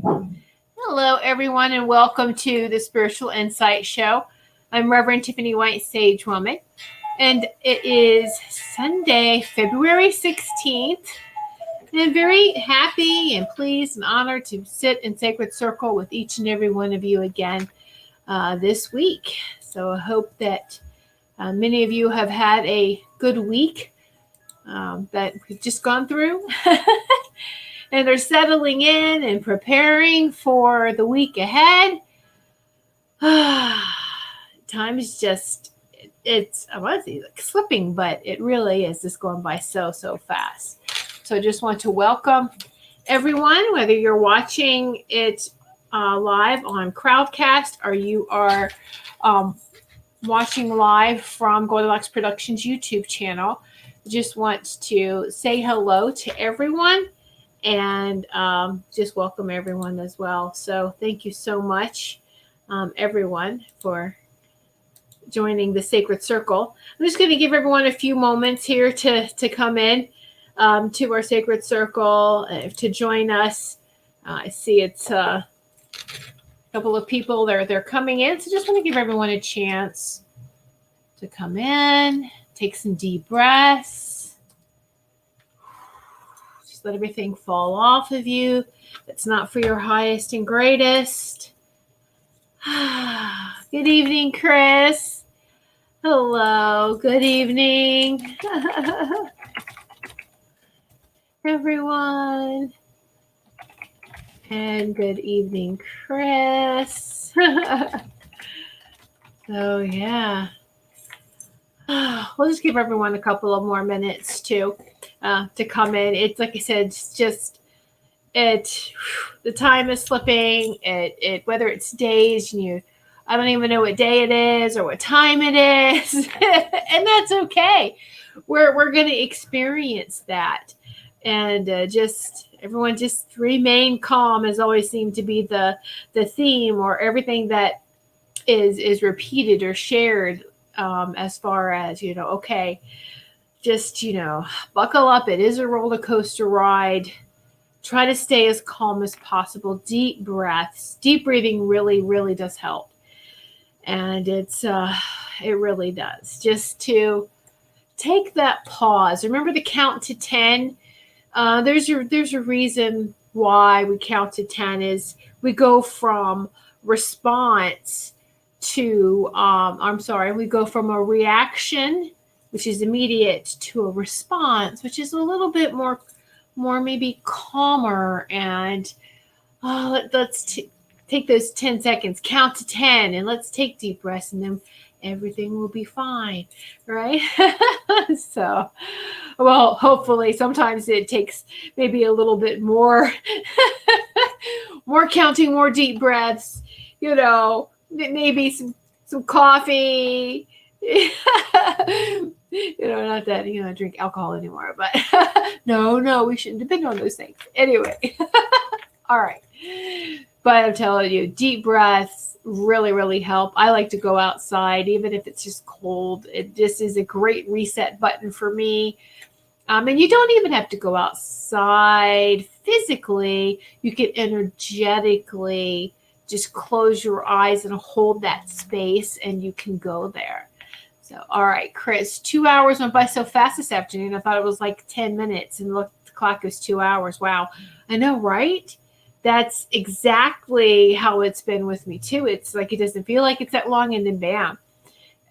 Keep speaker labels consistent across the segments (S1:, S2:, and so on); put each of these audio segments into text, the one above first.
S1: Hello, everyone, and welcome to the Spiritual Insight Show. I'm Reverend Tiffany White Sage Woman, and it is Sunday, February 16th. And I'm very happy and pleased and honored to sit in sacred circle with each and every one of you again this week. So I hope that many of you have had a good week that we've just gone through. And they're settling in and preparing for the week ahead. Time is just, I want to say like slipping, but it really is just going by so fast. So I just want to welcome everyone, whether you're watching it live on Crowdcast or you are watching live from Goldylocks Productions YouTube channel. I just want to say hello to everyone. And just welcome everyone as well. So thank you so much, everyone, for joining the Sacred Circle. I'm just going to give everyone a few moments here to come in to our Sacred Circle, to join us. I see it's a couple of people they're coming in. So just want to give everyone a chance to come in, take some deep breaths. Let everything fall off of you. That's not for your highest and greatest. Good evening, Chris. Hello. Good evening, everyone. And good evening, Chris. So, yeah. We'll just give everyone a couple of more minutes to come in. It's like I said, it's just the time is slipping. Whether it's days, I don't even know what day it is or what time it is, and that's okay. We're going to experience that, and everyone just remain calm has always seemed to be the theme, or everything that is repeated or shared. As far as, okay, just, buckle up. It is a roller coaster ride. Try to stay as calm as possible. Deep breaths. Deep breathing really, really does help. And it really does. Just to take that pause. Remember the count to 10. There's a reason why we count to 10 is we go from response to we go from a reaction, which is immediate, to a response, which is a little bit more maybe calmer. And let's take those 10 seconds, count to 10, and let's take deep breaths, and then everything will be fine, right? So, well, hopefully sometimes it takes maybe a little bit more more counting, more deep breaths, maybe some coffee, not that I drink alcohol anymore, but no, we shouldn't depend on those things anyway. All right, but I'm telling you, deep breaths really, really help. I like to go outside, even if it's just cold. It just is a great reset button for me. And you don't even have to go outside physically. You can energetically just close your eyes and hold that space, and you can go there. So, all right, Chris, 2 hours went by so fast this afternoon. I thought it was like 10 minutes, and look, the clock is 2 hours. Wow. I know, right? That's exactly how it's been with me too. It's like, it doesn't feel like it's that long, and then bam.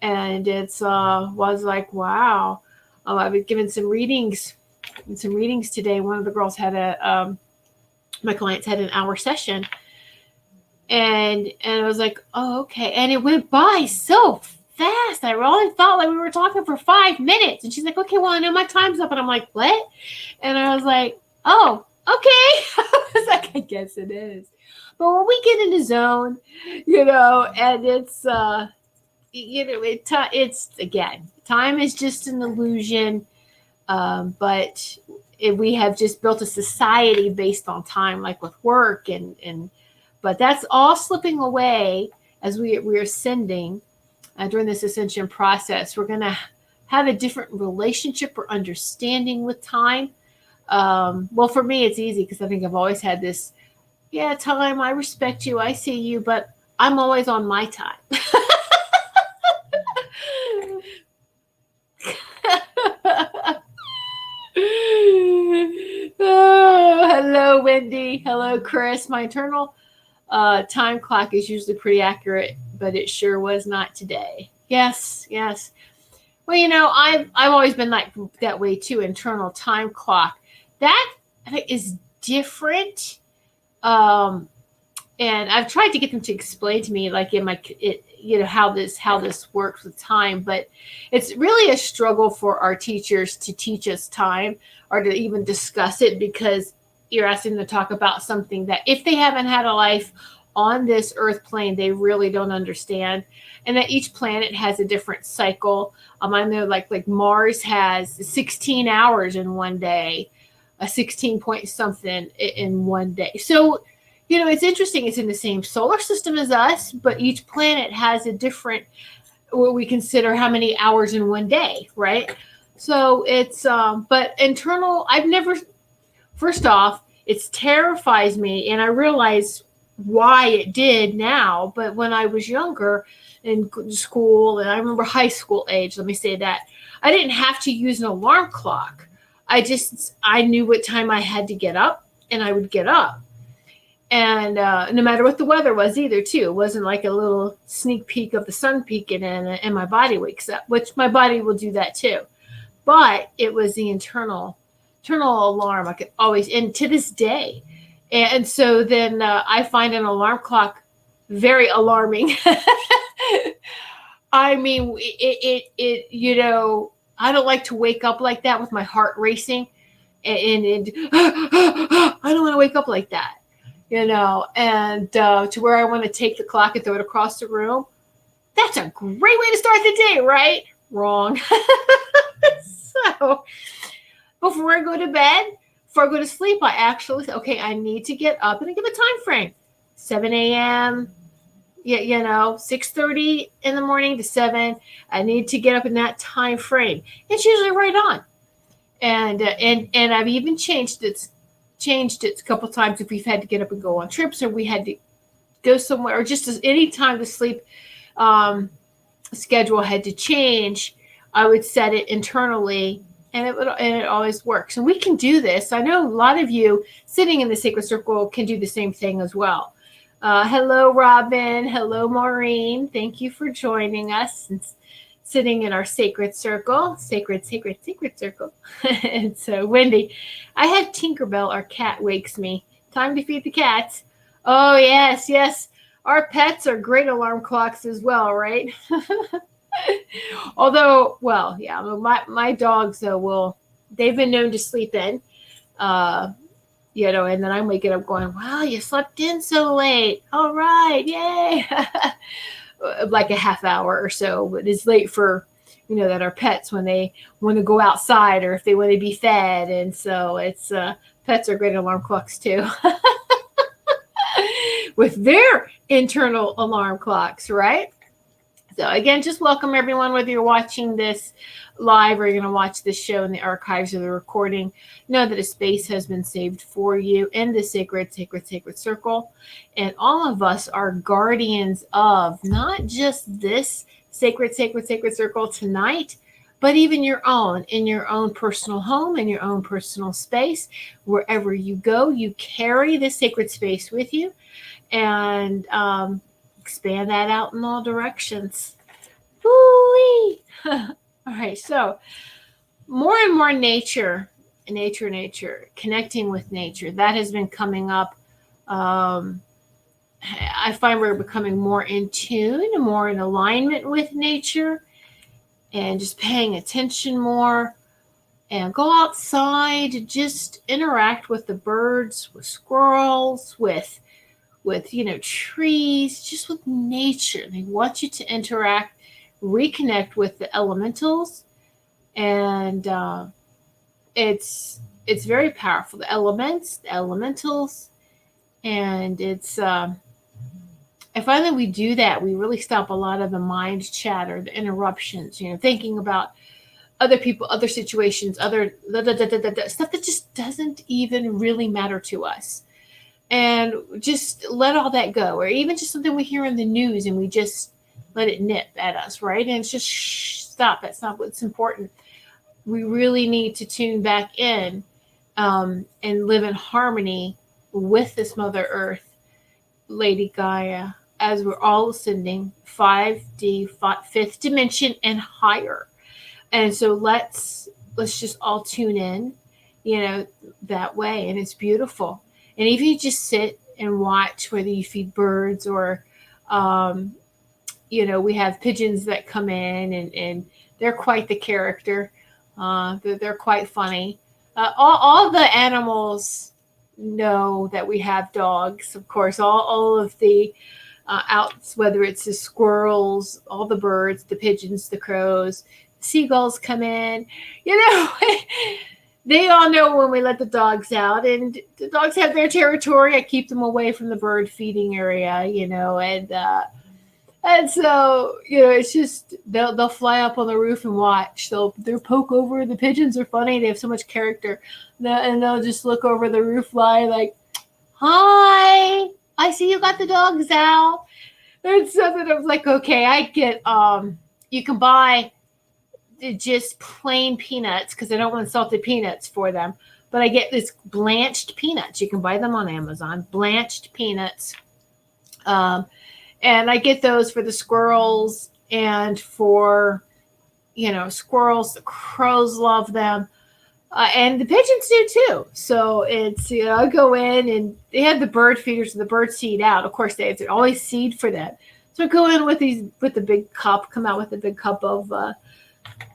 S1: And it's was like, wow. I was given some readings today. One of the girls had my clients had an hour session. And I was like, oh, okay. And it went by so fast. I really thought like we were talking for 5 minutes. And she's like, okay, well, I know my time's up. And I'm like, what? And I was like, oh, okay. I was like, I guess it is. But when we get in the zone, and it's, it's, again, time is just an illusion. But we have just built a society based on time, like with work but that's all slipping away as we're ascending during this ascension process. We're going to have a different relationship or understanding with time. Well, for me, it's easy because I think I've always had this Yeah, time, I respect you, I see you, but I'm always on my time. Oh, hello, Wendy. Hello, Chris. My internal time clock is usually pretty accurate, but it sure was not today. Yes, yes. Well, I've always been like that way too. Internal time clock that is different, and I've tried to get them to explain to me, like in how this works with time. But it's really a struggle for our teachers to teach us time or to even discuss it, because you're asking them to talk about something that, if they haven't had a life on this earth plane, they really don't understand. And that each planet has a different cycle. I know like Mars has 16 hours in one day, a 16 point something in one day. So, it's interesting. It's in the same solar system as us, but each planet has a different, what we consider how many hours in one day, right? So it's, but internal, first off, it terrifies me, and I realize why it did now. But when I was younger in school, and I remember high school age, let me say that, I didn't have to use an alarm clock. I knew what time I had to get up, and I would get up. And no matter what the weather was either, too. It wasn't like a little sneak peek of the sun peeking in and my body wakes up, which my body will do that too. But it was the internal alarm I could always, and to this day. And so then I find an alarm clock very alarming. I mean, I don't like to wake up like that with my heart racing. And I don't want to wake up like that. And to where I want to take the clock and throw it across the room. That's a great way to start the day, right? Wrong. So before I go to bed, before I go to sleep, I actually say, okay, I need to get up, and I give a time frame. 7 a.m., 6:30 in the morning to 7. I need to get up in that time frame. It's usually right on. And I've even changed it a couple of times if we've had to get up and go on trips, or we had to go somewhere, or just any time the sleep schedule had to change. I would set it internally, and it always works. And we can do this. I know a lot of you sitting in the Sacred Circle can do the same thing as well. Hello, Robin. Hello, Maureen. Thank you for joining us and sitting in our sacred circle, sacred circle. And so, Wendy, I have Tinkerbell, our cat, wakes me. Time to feed the cats. Oh, yes. Our pets are great alarm clocks as well, right? Although, well, yeah, my dogs, though, they've been known to sleep in, and then I'm waking up going, wow, you slept in so late. All right, yay. Like a half hour or so, but it's late for, that our pets, when they want to go outside or if they want to be fed. And so it's, pets are great alarm clocks too. With their internal alarm clocks, right? So again, just welcome everyone, whether you're watching this live or you're going to watch this show in the archives or the recording. Know that a space has been saved for you in the sacred circle. And all of us are guardians of not just this sacred circle tonight, but even your own, in your own personal home, in your own personal space. Wherever you go, you carry this sacred space with you, and expand that out in all directions. Woo-wee. All right, so more and more nature, connecting with nature, that has been coming up. I find we're becoming more in tune, more in alignment with nature, and just paying attention more, and go outside, just interact with the birds, with squirrels, with trees, just with nature. They want you to interact, reconnect with the elementals, and it's very powerful. The elements, the elementals, and it's. I find that we do that. We really stop a lot of the mind chatter, the interruptions. Thinking about other people, other situations, other stuff that just doesn't even really matter to us. and just let all that go, or even just something we hear in the news and we just let it nip at us, right? And it's just stop. That's not what's important. We really need to tune back in and live in harmony with this Mother Earth, Lady Gaia, as we're all ascending 5D, fifth dimension and higher. And so let's just all tune in, that way. And it's beautiful. And if you just sit and watch, whether you feed birds or, we have pigeons that come in and they're quite the character. They're quite funny. All the animals know that we have dogs, of course. All of the outs, whether it's the squirrels, all the birds, the pigeons, the crows, seagulls come in. They all know when we let the dogs out, and the dogs have their territory. I keep them away from the bird feeding area, and so, it's just, they'll fly up on the roof and watch. They'll poke over. The pigeons are funny. They have so much character. And they'll just look over the roof line like, hi, I see you got the dogs out. It's something I was like, okay, I get, you can buy just plain peanuts because I don't want salted peanuts for them. But I get this blanched peanuts. You can buy them on Amazon, blanched peanuts. And I get those for the squirrels and for, squirrels. The crows love them. And the pigeons do too. So it's, I go in and they have the bird feeders and the bird seed out. Of course, they have always seed for that. So I go in with the big cup, come out with a big cup of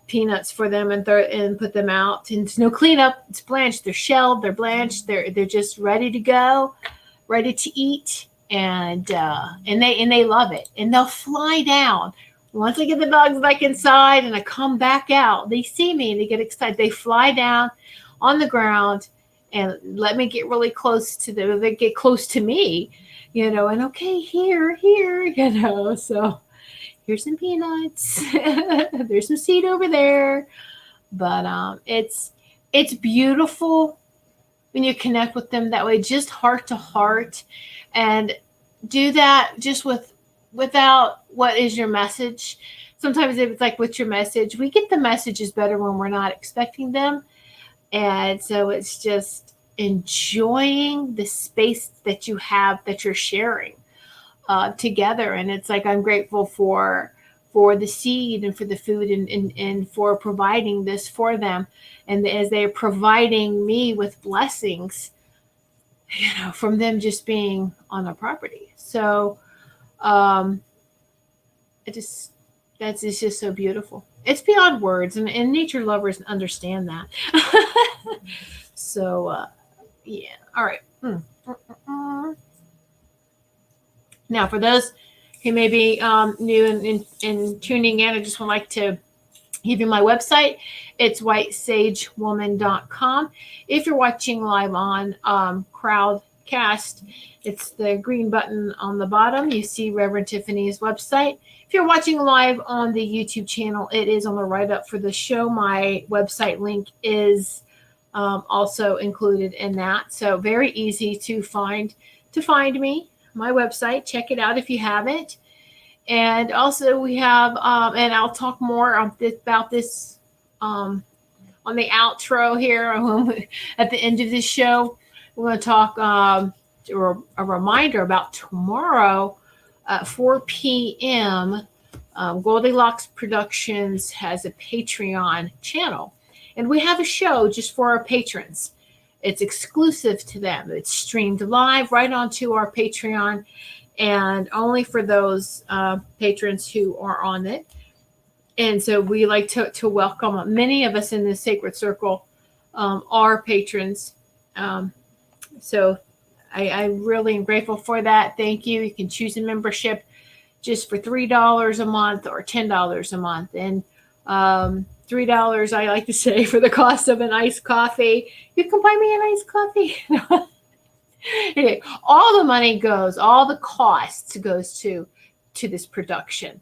S1: peanuts for them and put them out. And it's no cleanup. It's blanched. They're shelled. They're blanched. They're just ready to go, ready to eat. And they love it, and they'll fly down. Once I get the dogs back inside and I come back out, they see me and they get excited. They fly down on the ground and let me get really close to them. They get close to me, and okay, here, so here's some peanuts. There's some seed over there. But it's beautiful when you connect with them that way, just heart to heart. And do that just without what is your message. Sometimes it's like, what's your message? We get the messages better when we're not expecting them. And so it's just enjoying the space that you have, that you're sharing together. And it's like, I'm grateful for the seed and for the food and for providing this for them. And as they're providing me with blessings, from them just being on our property. So it's just so beautiful. It's beyond words, and nature lovers understand that. So yeah. All right. Now, for those who may be new and tuning in, I just would like to give you my website. It's whitesagewoman.com. If you're watching live on Crowdcast, it's the green button on the bottom. You see Reverend Tiffany's website. If you're watching live on the YouTube channel, it is on the write-up for the show. My website link is also included in that. So very easy to find me, my website. Check it out if you haven't. And also we have, and I'll talk more about this on the outro here. At the end of this show, we're going to talk or a reminder about tomorrow at 4 p.m. Goldylocks Productions has a Patreon channel. And we have a show just for our patrons. It's exclusive to them. It's streamed live right onto our Patreon, and only for those patrons who are on it. And so we like to welcome many of us in the Sacred Circle are patrons. So I really am grateful for that. Thank you. You can choose a membership just for $3 a month or $10 a month. And $3, I like to say, for the cost of an iced coffee. You can buy me an iced coffee. Anyway, all the money goes, all the costs goes to this production,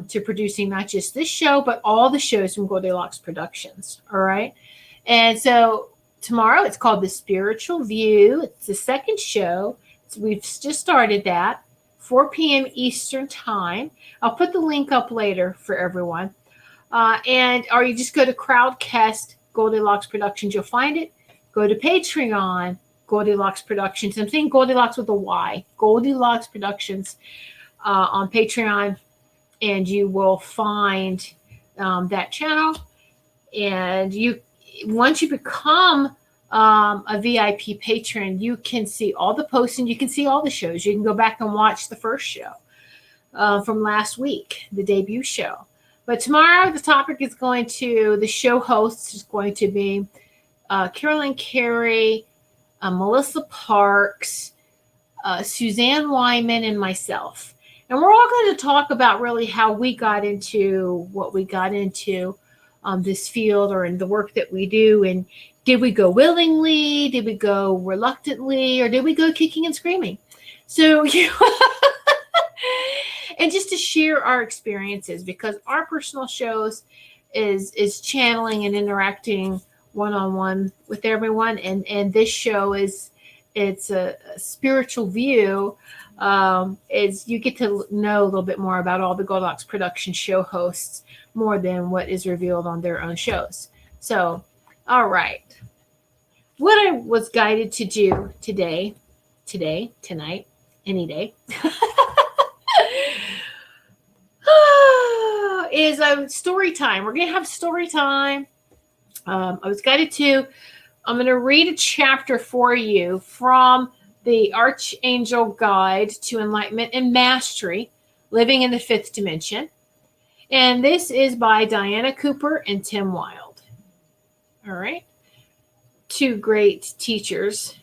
S1: to producing not just this show, but all the shows from Goldylocks Productions. All right. And so tomorrow. It's called The Spiritual View. It's the second show. We've just started that, 4 p.m. Eastern Time. I'll put the link up later for everyone. Or you just go to Crowdcast Goldylocks Productions. You'll find it. Go to Patreon Goldylocks Productions. I'm saying Goldylocks with a Y. Goldylocks Productions on Patreon. And you will find that channel. And once you become a VIP patron, you can see all the posts and you can see all the shows. You can go back and watch the first show from last week, the debut show. But tomorrow, the topic is the show host is going to be Carolyn Carey, Melissa Parks, Suzanne Wyman, and myself. And we're all going to talk about really how we got into what we got into this field or in the work that we do. And did we go willingly? Did we go reluctantly? Or did we go kicking and screaming? So, and just to share our experiences, because our personal shows is channeling and interacting one-on-one with everyone. And this show it's a spiritual view. Is you get to know a little bit more about all the Goldylocks production show hosts more than what is revealed on their own shows. So, all right. What I was guided to do today, tonight, any day, is story time. We're going to have story time. I was guided I'm going to read a chapter for you from the Archangel Guide to Enlightenment and Mastery, Living in the Fifth Dimension. And this is by Diana Cooper and Tim Wilde. All right. 2 great teachers.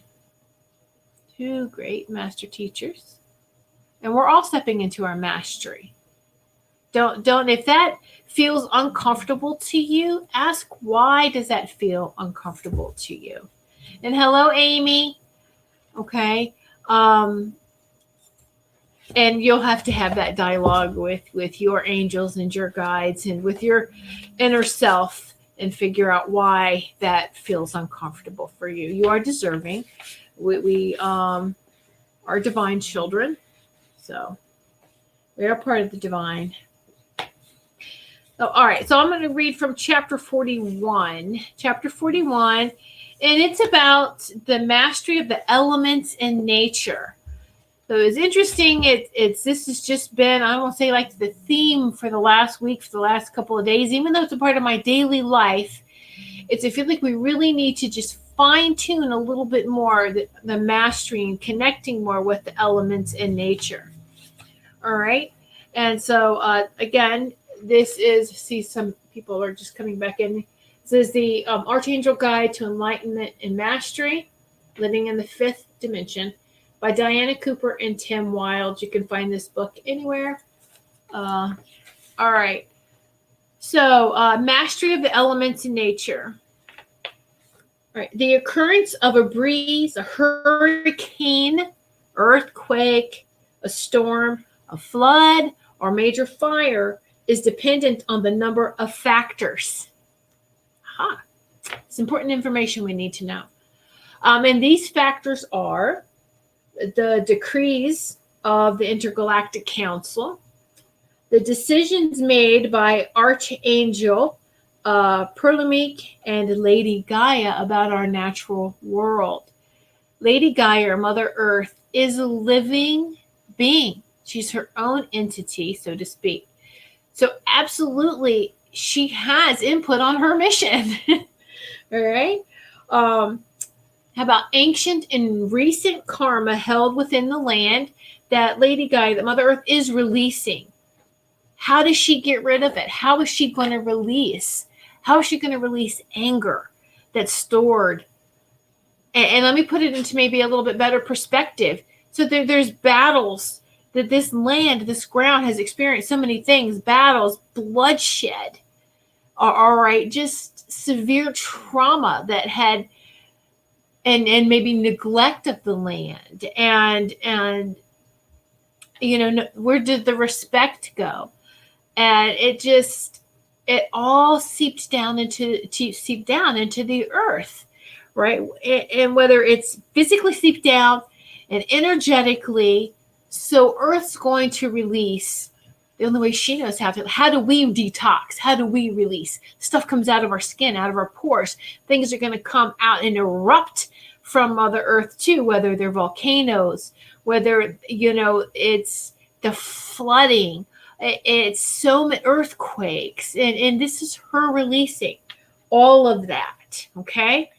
S1: 2 great master teachers. And we're all stepping into our mastery. Don't, if that feels uncomfortable to you, ask why does that feel uncomfortable to you? And hello, Amy. Okay. And you'll have to have that dialogue with your angels and your guides and with your inner self and figure out why that feels uncomfortable for you. You are deserving. We are divine children. So we are part of the divine. So, all right. So I'm going to read from chapter 41. Chapter 41. And it's about the mastery of the elements in nature. So it's interesting. This has just been, I won't say like the theme for the last week, for the last couple of days, even though it's a part of my daily life. I feel like we really need to just fine tune a little bit more the mastery and connecting more with the elements in nature. All right. And so again, this is, see, some people are just coming back in. This is the Archangel Guide to Enlightenment and Mastery, Living in the Fifth Dimension, by Diana Cooper and Tim Wilde. You can find this book anywhere. All right. So, mastery of the elements in nature. All right. The occurrence of a breeze, a hurricane, earthquake, a storm, a flood, or major fire is dependent on the number of factors. It's important information we need to know. And these factors are the decrees of the Intergalactic Council, the decisions made by Archangel Perlamik and Lady Gaia about our natural world. Lady Gaia, or Mother Earth, is a living being. She's her own entity, so to speak. So absolutely, she has input on her mission. All right. How about ancient and recent karma held within the land that Lady Gaia, that Mother Earth, is releasing? How does she get rid of it? How is she going to release? How is she going to release anger that's stored? And let me put it into maybe a little bit better perspective. So there's battles that this land, this ground has experienced, so many things, battles, bloodshed, all right, just severe trauma that had, and maybe neglect of the land. And where did the respect go? And it all seeped down into the earth, right? And whether it's physically seep down and energetically, so Earth's going to release. The only way she knows how to. How do we detox? How do we release? Stuff comes out of our skin, out of our pores. Things are going to come out and erupt from Mother Earth too, whether they're volcanoes, whether, it's the flooding, it's so many earthquakes, and this is her releasing all of that, okay?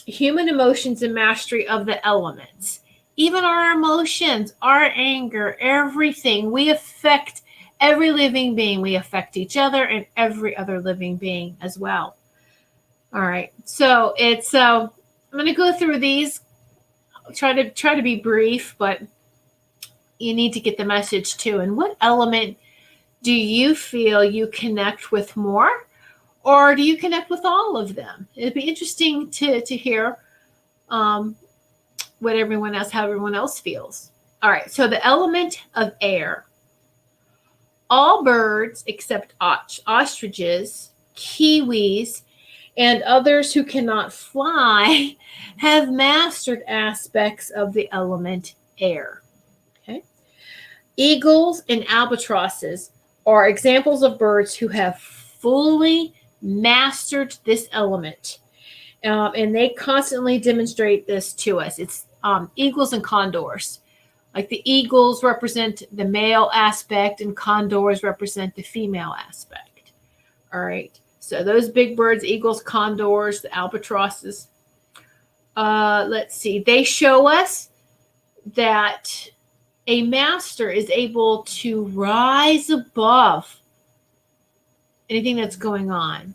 S1: Human emotions and mastery of the elements. Even our emotions, our anger, everything. We affect every living being. We affect each other and every other living being as well. All right. So it's I'm going to go through these. I'll try to be brief, but you need to get the message too. And what element do you feel you connect with more, or do you connect with all of them? It'd be interesting to hear how everyone else feels. All right, so the element of air. All birds except ostriches, kiwis, and others who cannot fly have mastered aspects of the element air. Okay. Eagles and albatrosses are examples of birds who have fully mastered this element. And they constantly demonstrate this to us. It's eagles and condors. Like the eagles represent the male aspect and condors represent the female aspect. All right. So those big birds, eagles, condors, the albatrosses. Let's see. They show us that a master is able to rise above anything that's going on.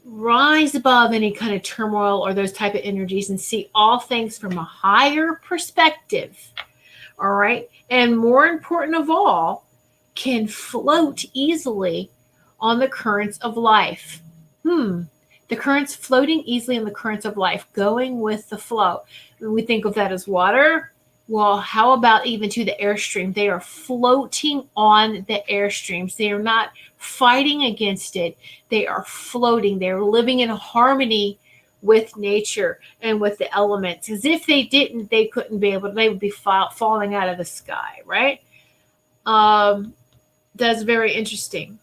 S1: Rise above any kind of turmoil or those type of energies and see all things from a higher perspective. All right. And more important of all, can float easily on the currents of life. The currents floating easily on the currents of life, going with the flow. When we think of that as water, well, how about even to the airstream? They are floating on the airstreams. They are not fighting against it. They are floating. They're living in harmony with nature and with the elements. As if they didn't, they couldn't be able to, they would be falling out of the sky, right? That's very interesting.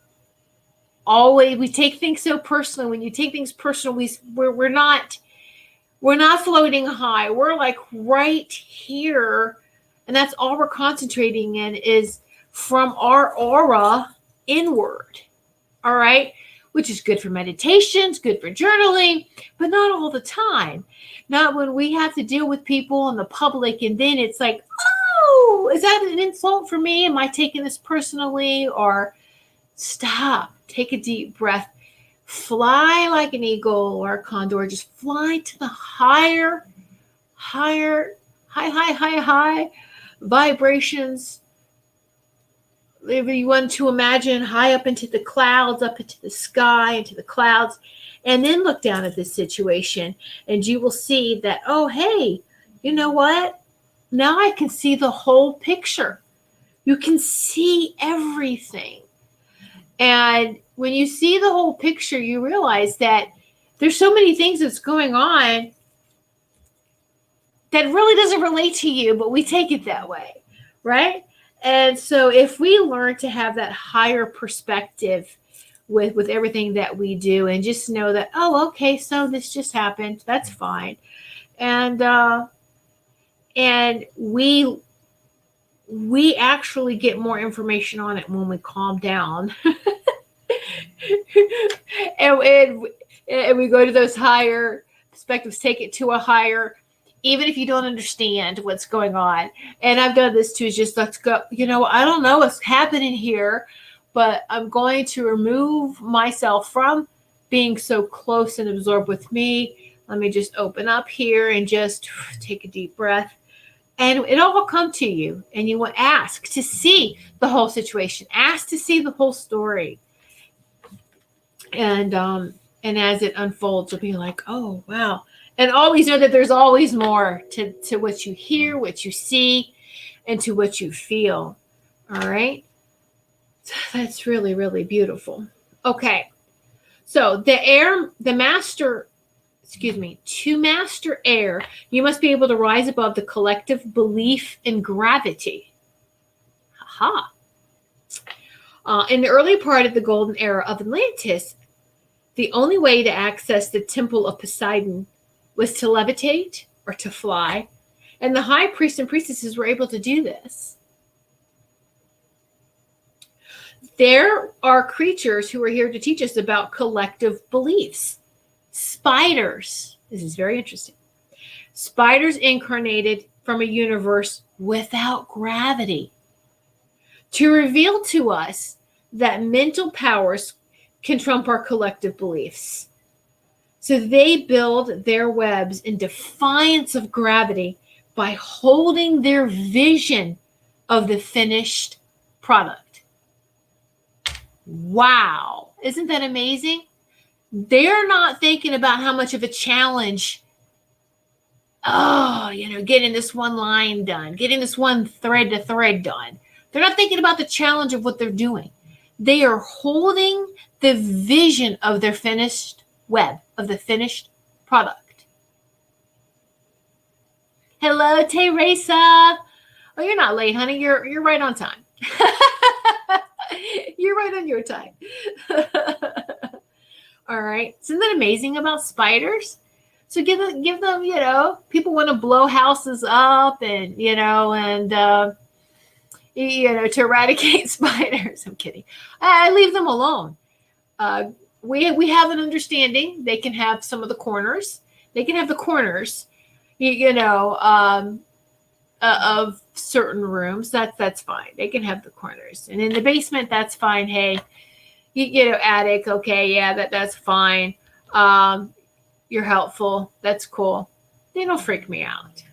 S1: Always, we take things so personally. When you take things personal, we're not floating high. We're like right here. And that's all we're concentrating in is from our aura inward. All right. Which is good for meditations, good for journaling, but not all the time. Not when we have to deal with people in the public. And then it's like, oh, is that an insult for me? Am I taking this personally? Or stop, take a deep breath. Fly like an eagle or a condor. Just fly to the high vibrations. If you want to imagine high up into the clouds, up into the sky, into the clouds, and then look down at this situation, and you will see that, oh, hey, you know what? Now I can see the whole picture. You can see everything. And when you see the whole picture, you realize that there's so many things that's going on that really doesn't relate to you, but we take it that way, right? And so if we learn to have that higher perspective with everything that we do and just know that, oh, okay, so this just happened, that's fine. And we actually get more information on it when we calm down. and we go to those higher perspectives, take it to a higher, even if you don't understand what's going on. And I've done this too, just let's go, I don't know what's happening here, but I'm going to remove myself from being so close and absorbed with me. Let me just open up here and just take a deep breath. And it'll all come to you. And you will ask to see the whole situation. Ask to see the whole story. And as it unfolds, you'll be like, oh, wow. And always know that there's always more to what you hear, what you see, and to what you feel. All right. So that's really, really beautiful. Okay. So the master to master air, you must be able to rise above the collective belief in gravity. Aha. In the early part of the golden era of Atlantis, the only way to access the temple of Poseidon was to levitate or to fly, and the high priests and priestesses were able to do this. There are creatures who are here to teach us about collective beliefs. Spiders. This is very interesting. Spiders incarnated from a universe without gravity to reveal to us that mental powers can trump our collective beliefs. So they build their webs in defiance of gravity by holding their vision of the finished product. Wow. Isn't that amazing? They're not thinking about how much of a challenge, getting this one line done, getting this one thread to thread done. They're not thinking about the challenge of what they're doing. They are holding the vision of their finished web, of the finished product. Hello, Teresa. Oh, you're not late, honey. You're right on time. You're right on your time. All right. Isn't that amazing about spiders? So give them, people want to blow houses up and, to eradicate spiders. I'm kidding. I leave them alone. We have an understanding. They can have some of the corners. They can have the corners, of certain rooms. That's fine. They can have the corners. And in the basement, that's fine. Hey, attic. Okay. Yeah, that's fine. You're helpful. That's cool. They don't freak me out,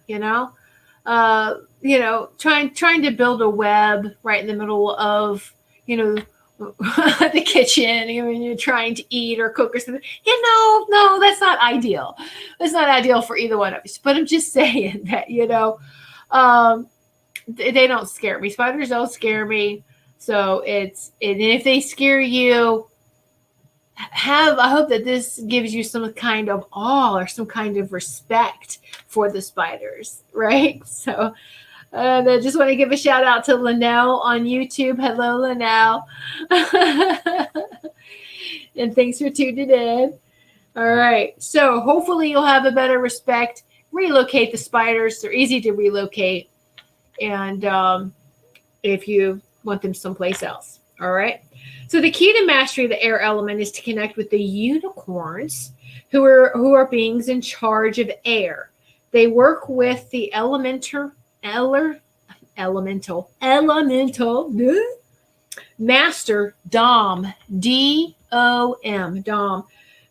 S1: trying to build a web right in the middle of, the kitchen, when you're trying to eat or cook or something. No, that's not ideal. That's not ideal for either one of us. But I'm just saying that, they don't scare me. Spiders don't scare me. So and if they scare you, I hope that this gives you some kind of awe or some kind of respect for the spiders, right? So I just want to give a shout out to Linnell on YouTube. Hello, Linnell. And thanks for tuning in. All right. So hopefully you'll have a better respect. Relocate the spiders. They're easy to relocate. And if you want them someplace else. All right. So the key to mastery of the air element is to connect with the unicorns who are beings in charge of air. They work with the elemental master Dom, D-O-M, Dom,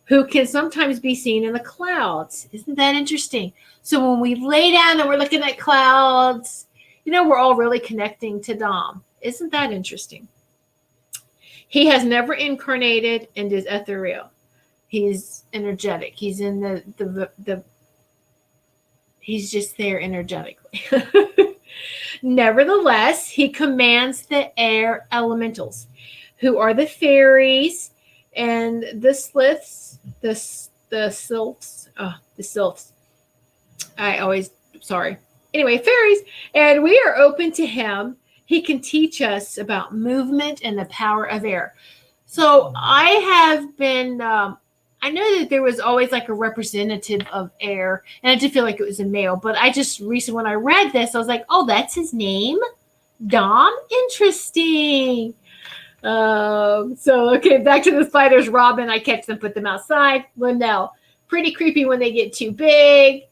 S1: who can sometimes be seen in the clouds. Isn't that interesting? So when we lay down and we're looking at clouds, we're all really connecting to Dom. Isn't that interesting? He has never incarnated and is ethereal. He's energetic. He's in the he's just there energetically. Nevertheless, he commands the air elementals, who are the fairies and the sylphs. The sylphs. Anyway, fairies. And we are open to him. He can teach us about movement and the power of air. So I have been, I know that there was always like a representative of air, and I did feel like it was a male, but I just recently, when I read this, I was like, oh, that's his name? Dom? Interesting. Okay, back to the spiders. Robin, I catch them, put them outside. Linnell, pretty creepy when they get too big.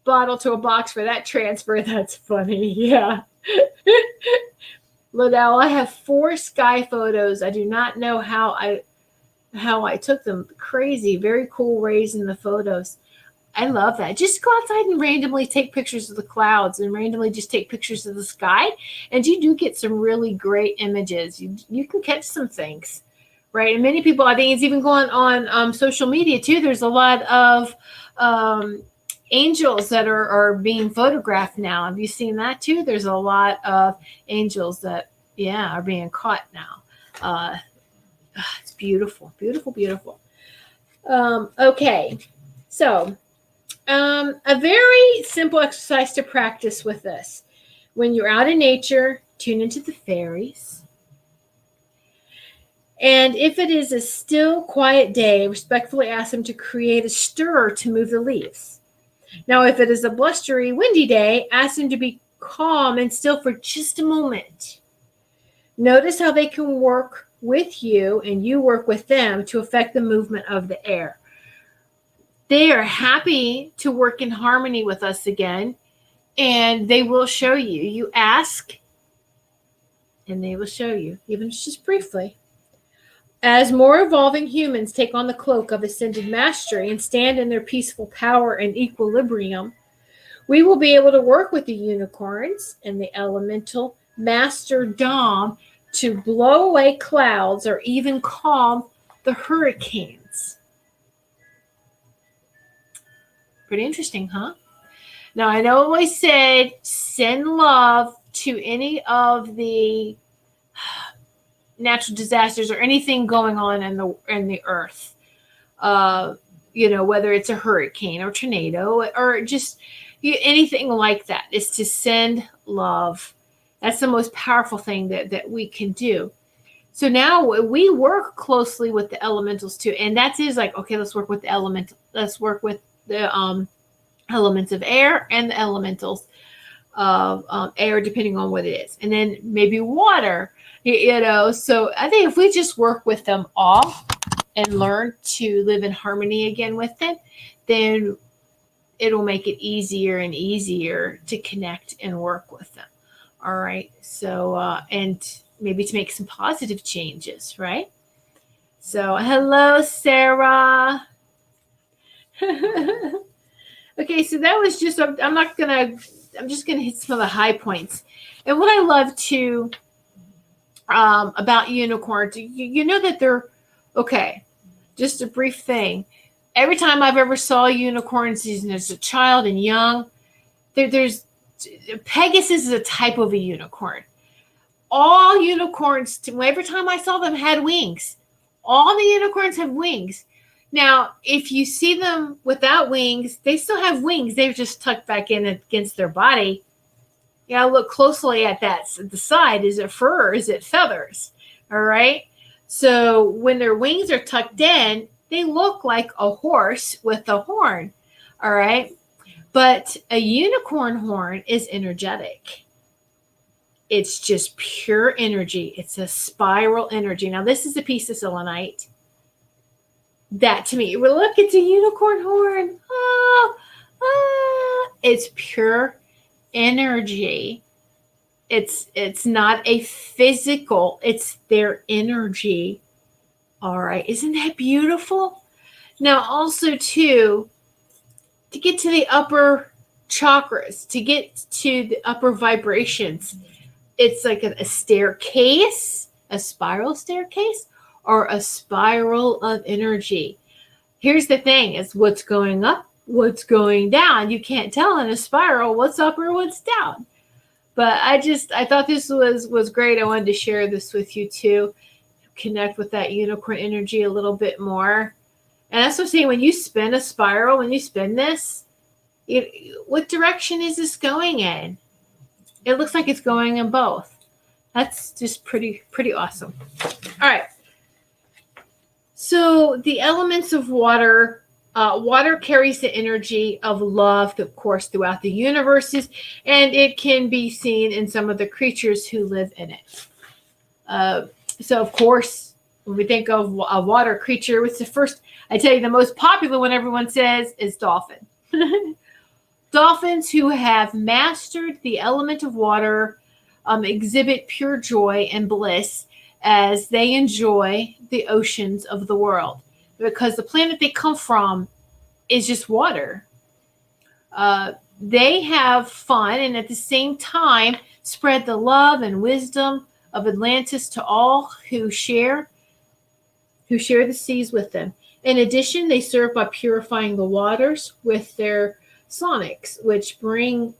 S1: Bottle to a box for that transfer. That's funny. Yeah. Linnell, I have 4 sky photos. I do not know how I took them. Crazy. Very cool rays in the photos. I love that. Just go outside and randomly take pictures of the clouds and randomly just take pictures of the sky. And you do get some really great images. You can catch some things, right? And many people, I think it's even going on social media too. There's a lot of angels that are being photographed now. Have you seen that too? There's a lot of angels that, are being caught now. It's beautiful, beautiful, beautiful. Okay. So, a very simple exercise to practice with this. When you're out in nature, tune into the fairies. And if it is a still, quiet day, respectfully ask them to create a stir to move the leaves. Now, if it is a blustery, windy day, ask them to be calm and still for just a moment. Notice how they can work with you and you work with them to affect the movement of the air. They are happy to work in harmony with us again, and they will show you. You ask, and they will show you, even just briefly. As more evolving humans take on the cloak of ascended mastery and stand in their peaceful power and equilibrium, we will be able to work with the unicorns and the elemental master Dom to blow away clouds or even calm the hurricanes. Pretty interesting, huh? Now, I know I said send love to any of the natural disasters or anything going on in the earth. Whether it's a hurricane or tornado or just anything like that, is to send love. That's the most powerful thing that we can do. So now we work closely with the elementals too. And that is like, okay, let's work with the elemental. Let's work with the elements of air and the elementals of air, depending on what it is. And then maybe water, So I think if we just work with them all and learn to live in harmony again with them, then it'll make it easier and easier to connect and work with them. All right. So, and maybe to make some positive changes, right? So, hello, Sarah. Okay. So that was just, I'm just going to hit some of the high points. And what I love too, about unicorns, you know that they're, okay, just a brief thing. Every time I've ever saw unicorns as a child and young, there's Pegasus is a type of a unicorn. All unicorns, every time I saw them, had wings. All the unicorns have wings. Now, if you see them without wings, they still have wings. They're just tucked back in against their body. Yeah, look closely at that. The side, is it fur or is it feathers? All right. So when their wings are tucked in, they look like a horse with a horn. All right. But a unicorn horn is energetic. It's just pure energy. It's a spiral energy. Now, this is a piece of selenite. That to me, well, look, it's a unicorn horn. It's pure energy. It's not a physical, it's their energy. All right. Isn't that beautiful? Now, also too, to get to the upper chakras, to get to the upper vibrations, it's like a staircase, a spiral staircase, or a spiral of energy. Here's the thing, is what's going up, what's going down. You can't tell in a spiral what's up or what's down. But I thought this was great. I wanted to share this with you too. Connect with that unicorn energy a little bit more. And that's what I'm saying, when you spin a spiral, when you spin this, what direction is this going in? It looks like it's going in both. That's just pretty awesome. All right. So the elements of water, water carries the energy of love, of course, throughout the universes, and it can be seen in some of the creatures who live in it. So, of course, when we think of a water creature, what's the first? I tell you, the most popular one everyone says is dolphin. Dolphins who have mastered the element of water exhibit pure joy and bliss as they enjoy the oceans of the world, because the planet they come from is just water. They have fun and at the same time spread the love and wisdom of Atlantis to all who share the seas with them. In addition, they serve by purifying the waters with their sonics, which bring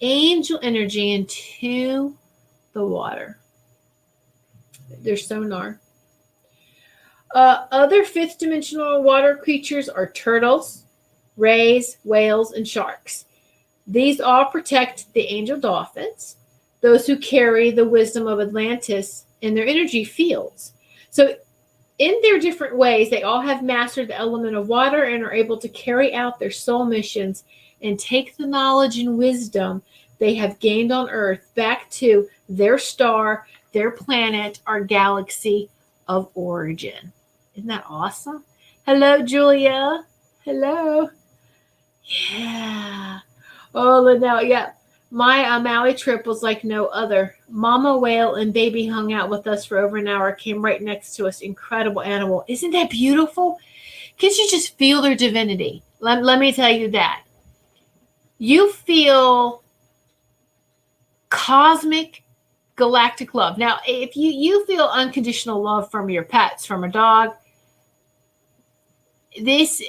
S1: angel energy into the water. Their sonar. Other fifth dimensional water creatures are turtles, rays, whales, and sharks. These all protect the angel dolphins, those who carry the wisdom of Atlantis in their energy fields. So in their different ways, they all have mastered the element of water and are able to carry out their soul missions and take the knowledge and wisdom they have gained on Earth back to their star, their planet, our galaxy of origin. Isn't that awesome? Hello, Julia. Hello. Yeah. Oh, Linnell, yeah. My Maui trip was like no other. Mama whale and baby hung out with us for over an hour, came right next to us. Incredible animal. Isn't that beautiful? Can't you just feel their divinity? Let me tell you that. You feel cosmic, galactic love. Now, if you feel unconditional love from your pets, from a dog, this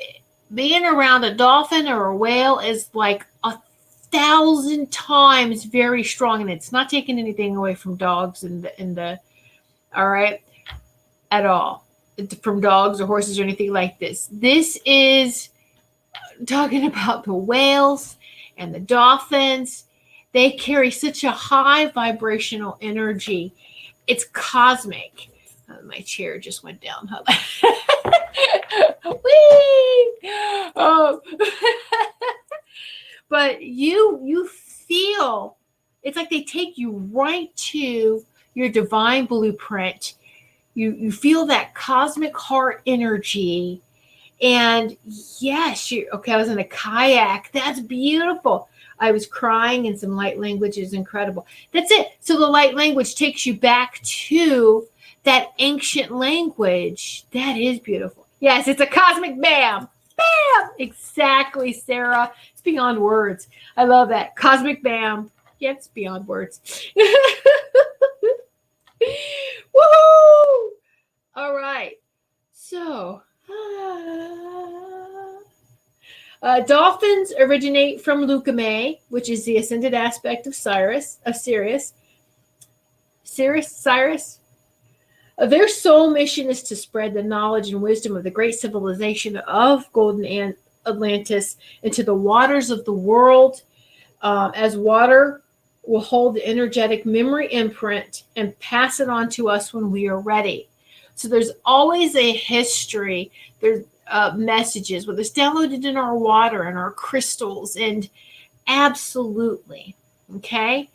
S1: being around a dolphin or a whale is like 1,000 times very strong, and it's not taking anything away from dogs and the all right at all, from dogs or horses or anything like this. This is talking about the whales and the dolphins. They carry such a high vibrational energy. It's cosmic. My chair just went down. Whee! Oh. But you feel, it's like they take you right to your divine blueprint. You feel that cosmic heart energy. And yes, okay, I was in a kayak. That's beautiful. I was crying in some light language. Is incredible. That's it. So the light language takes you back to that ancient language. That is beautiful. Yes, it's a cosmic bam. Bam! Exactly, Sarah. It's beyond words. I love that. Cosmic bam. Yeah, it's beyond words. Woohoo! All right. So, dolphins originate from Leucomai, which is the ascended aspect of Sirius. Their sole mission is to spread the knowledge and wisdom of the great civilization of Golden Atlantis into the waters of the world, as water will hold the energetic memory imprint and pass it on to us when we are ready. So there's always a history. There's messages, whether it's downloaded in our water and our crystals, and absolutely. Okay.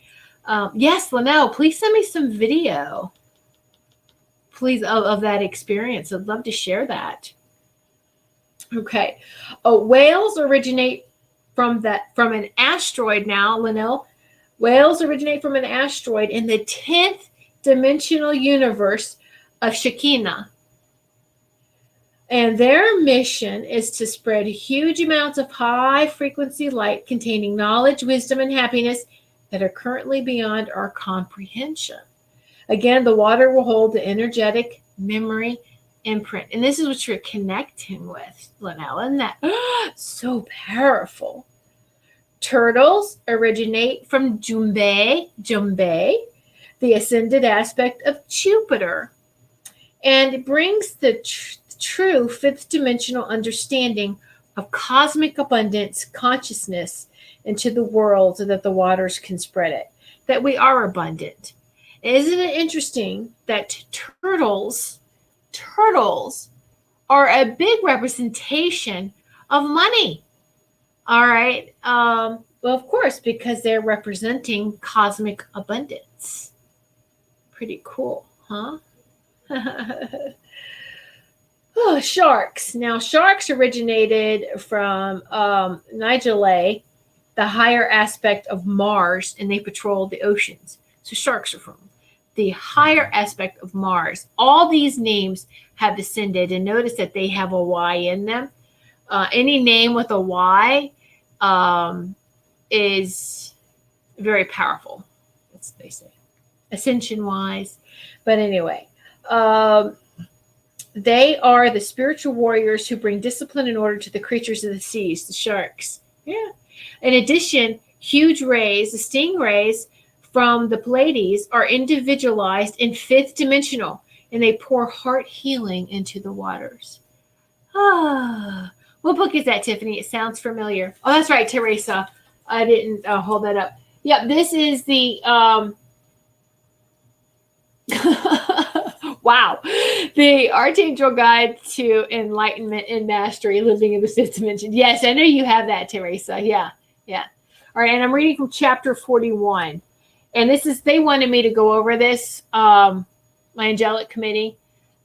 S1: Yes, Linnell, please send me some video. Please, of that experience. I'd love to share that. Okay. Whales originate from an asteroid now, Linnell. Whales originate from an asteroid in the 10th dimensional universe of Shekinah. And their mission is to spread huge amounts of high-frequency light containing knowledge, wisdom, and happiness that are currently beyond our comprehension. Again, the water will hold the energetic memory imprint. And this is what you're connecting with, Linnell. Isn't that so powerful? Turtles originate from Jumbe, the ascended aspect of Jupiter. And it brings the true fifth dimensional understanding of cosmic abundance consciousness into the world so that the waters can spread it, that we are abundant. Isn't it interesting that turtles are a big representation of money? All right. Well, of course, because they're representing cosmic abundance. Pretty cool, huh? Oh, sharks. Now, sharks originated from Nigelae, the higher aspect of Mars, and they patrol the oceans. So sharks are from the higher aspect of Mars. All these names have ascended, and notice that they have a Y in them. Any name with a Y is very powerful, as they say, ascension-wise. But anyway, they are the spiritual warriors who bring discipline and order to the creatures of the seas, the sharks. Yeah. In addition, huge rays, the stingrays from the Pleiades, are individualized in fifth dimensional, and they pour heart healing into the waters. When What book is that, Tiffany? It sounds familiar. Oh, that's right, Teresa. I didn't hold that up. Yep, this is the wow, the Archangel Guide to Enlightenment and Mastery, Living in the Fifth Dimension. Yes, I know you have that, Teresa. Yeah. All right, and I'm reading from chapter 41. And this is, they wanted me to go over this, my angelic committee,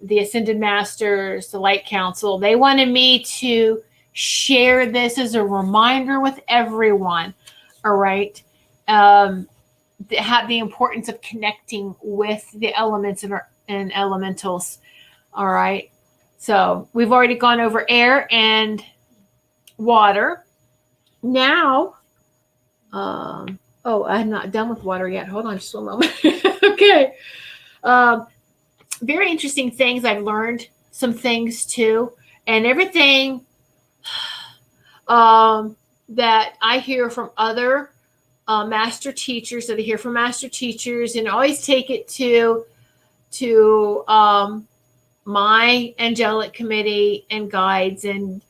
S1: the Ascended Masters, the Light Council. They wanted me to share this as a reminder with everyone. All right. Have the importance of connecting with the elements and elementals. All right. So we've already gone over air and water. Now, I'm not done with water yet. Hold on just one moment. Okay. Very interesting things. I've learned some things too. And everything that I hear from other master teachers, that I hear from master teachers, and always take it to my angelic committee and guides and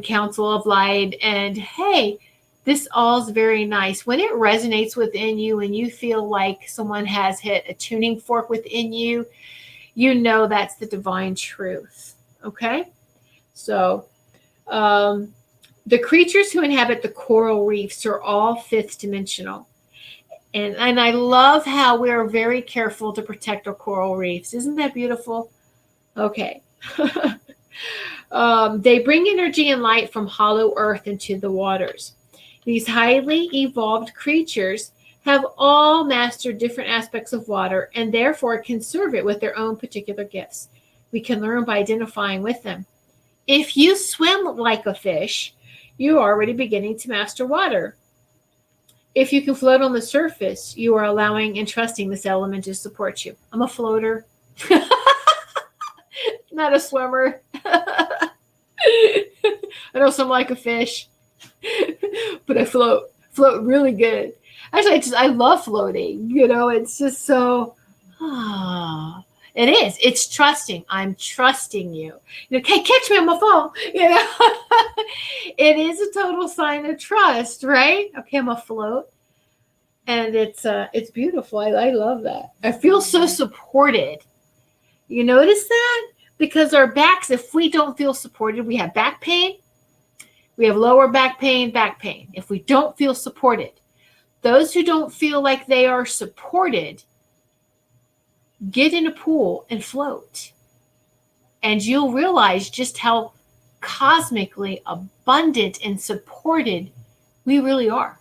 S1: council of light. And hey, this all is very nice. When it resonates within you and you feel like someone has hit a tuning fork within you, you know that's the divine truth. Okay? So the creatures who inhabit the coral reefs are all fifth dimensional. And I love how we're very careful to protect our coral reefs. Isn't that beautiful? Okay. They bring energy and light from hollow earth into the waters. These highly evolved creatures have all mastered different aspects of water and therefore can serve it with their own particular gifts. We can learn by identifying with them. If you swim like a fish, you are already beginning to master water. If you can float on the surface, you are allowing and trusting this element to support you. I'm a floater, not a swimmer. I know swim like a fish, but I float really good. Actually, I love floating. You know, it's just so, it is. It's trusting. I'm trusting you. Okay, catch me on my phone. You know, it is a total sign of trust, right? Okay, I'm afloat, and it's beautiful. I love that. I feel so supported. You notice that? Because our backs, if we don't feel supported, we have back pain. We have lower back pain. If we don't feel supported, those who don't feel like they are supported, get in a pool and float. And you'll realize just how cosmically abundant and supported we really are.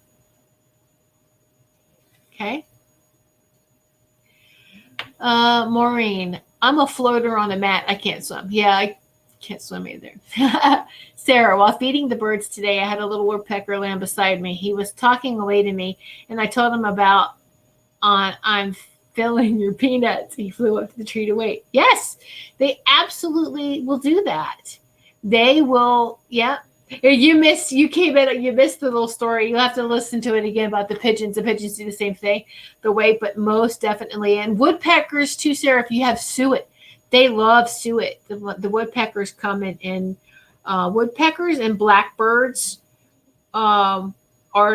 S1: Okay? Maureen, I'm a floater on a mat. I can't swim. Yeah, I can't swim either. Sarah, while feeding the birds today, I had a little woodpecker land beside me. He was talking away to me, and I told him about I'm filling your peanuts. He flew up to the tree to wait. Yes, they absolutely will do that. They will, yeah. You missed the little story. You'll have to listen to it again about the pigeons. The pigeons do the same thing, the wait, but most definitely. And woodpeckers too, Sarah, if you have suet, they love suet. The woodpeckers come in woodpeckers and blackbirds are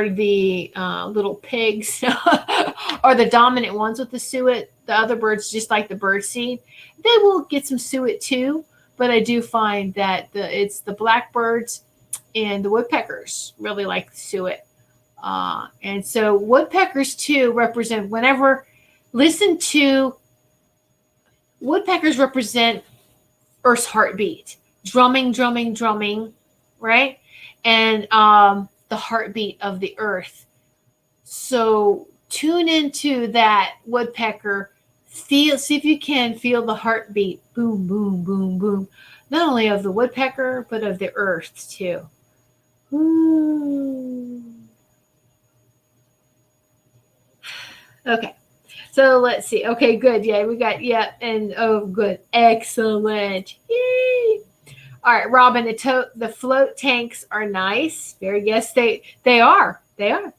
S1: the little pigs are the dominant ones with the suet. The other birds, just like the birdseed, they will get some suet too. But I do find that it's the blackbirds and the woodpeckers really like the suet. And so woodpeckers too represent, woodpeckers represent Earth's heartbeat. Drumming, right? And the heartbeat of the earth. So tune into that woodpecker. See if you can feel the heartbeat. Boom, boom, boom, boom. Not only of the woodpecker, but of the earth too. Ooh. Okay. So let's see. Okay, good. Yeah, we got, and oh, good. Excellent. Yay. All right, Robin, the float tanks are nice. Yes, they are. They are.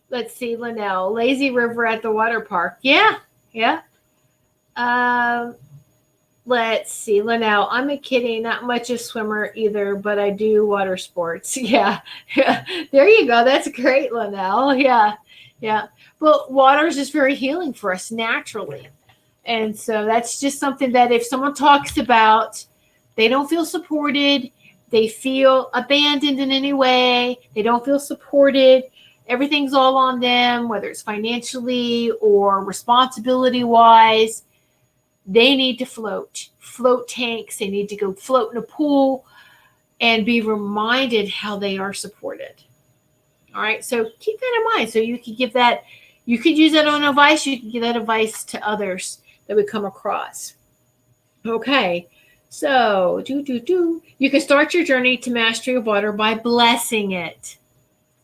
S1: Let's see, Linnell. Lazy river at the water park. Yeah. Let's see, Linnell. I'm a kitty, not much a swimmer either, but I do water sports. Yeah. There you go. That's great, Linnell. Yeah. Yeah. But water is just very healing for us naturally. And so that's just something that if someone talks about, they don't feel supported, they feel abandoned in any way, they don't feel supported, everything's all on them, whether it's financially or responsibility wise. They need to float tanks. They need to go float in a pool and be reminded how they are supported. All right. So keep that in mind. So you could give that, you could use that on advice. You can give that advice to others that we come across. Okay. So you can start your journey to mastery of water by blessing it.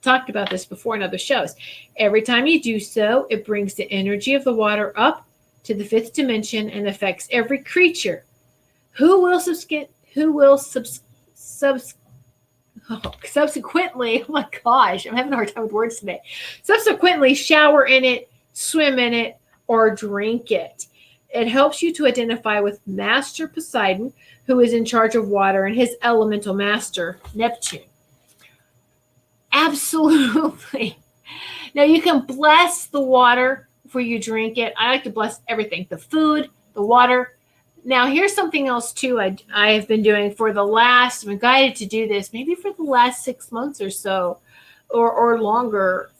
S1: Talked about this before in other shows. Every time you do so, it brings the energy of the water up to the fifth dimension and affects every creature subsequently, oh my gosh, I'm having a hard time with words today. Subsequently, shower in it, swim in it, or drink it. It helps you to identify with Master Poseidon, who is in charge of water, and his elemental master, Neptune. Absolutely. Now you can bless the water before you drink it. I like to bless everything, the food, the water. Now here's something else too I have been doing for the last, I've been guided to do this, maybe for the last 6 months or so, or longer.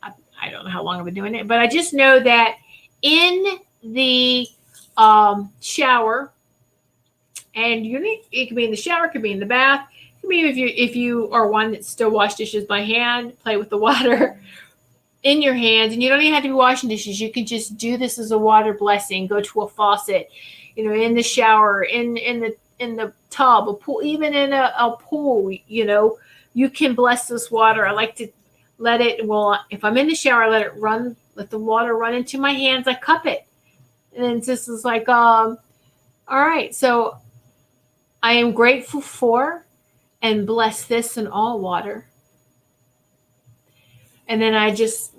S1: I don't know how long I've been doing it, but I just know that in the shower, and it can be in the shower, it could be in the bath, it could be if you are one that still wash dishes by hand, play with the water in your hands, and you don't even have to be washing dishes. You can just do this as a water blessing. Go to a faucet, in the shower, in the tub, a pool, even in a pool. You can bless this water. I like to let it. Well, if I'm in the shower, let the water run into my hands. I cup it, and it's just is like, all right. So I am grateful for and bless this and all water. And then I just